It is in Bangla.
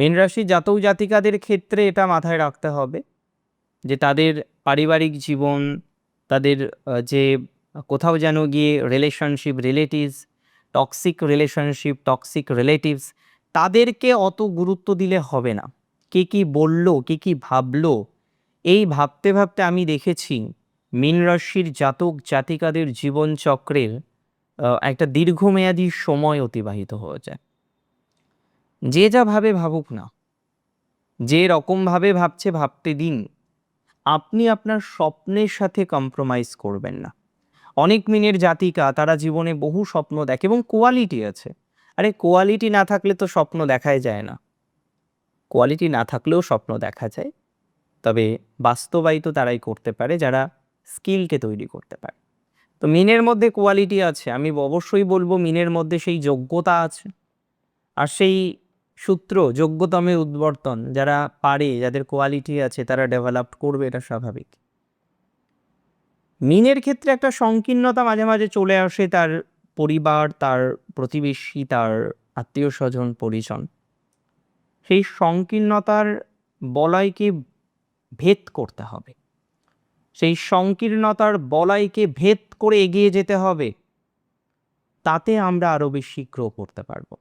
মীন রাশির জাতক জাতিকাদের ক্ষেত্রে এটা মাথায় রাখতে হবে যে তাদের পারিবারিক জীবন, তাদের যে কোথাও যেন গিয়ে relationship, relatives, toxic relationship, toxic relatives, তাদেরকে অত গুরুত্ব দিলে হবে না। কে কি বলল, কে কি ভাবলো, এই ভাবতে ভাবতে আমি দেখেছি মীন রাশির জাতক জাতিকাদের জীবনচক্রের একটা দীর্ঘমেয়াদী সময় অতিবাহিত হয়ে যায়। যে যা ভাবে ভাবুক না, যে রকমভাবে ভাবছে ভাবতে দিন, আপনি আপনার স্বপ্নের সাথে কম্প্রোমাইজ করবেন না। অনেক মিনের জাতিকা তারা জীবনে বহু স্বপ্ন দেখে এবং কোয়ালিটি আছে। আরে কোয়ালিটি না থাকলে তো স্বপ্ন দেখাই যায় না। কোয়ালিটি না থাকলেও স্বপ্ন দেখা যায়, তবে বাস্তবায়িত তারাই করতে পারে যারা স্কিলকে তৈরি করতে পারে। তো মিনের মধ্যে কোয়ালিটি আছে, আমি অবশ্যই বলবো মিনের মধ্যে সেই যোগ্যতা আছে। আর সেই সূত্র যোগ্যতমের উদ্বর্তন, যারা পারে, যাদের কোয়ালিটি আছে, তারা ডেভেলপ করবে, এটা স্বাভাবিক। মিনের ক্ষেত্রে একটা সংকীর্ণতা মাঝে মাঝে চলে আসে, তার পরিবার, তার প্রতিবেশী, তার আত্মীয় স্বজন পরিজন। সেই সংকীর্ণতার বলয়কে ভেদ করতে হবে, সেই সংকীর্ণতার বলয়কে ভেদ করে এগিয়ে যেতে হবে, তাতে আমরা আরো বেশি গ্রো করতে পারবো।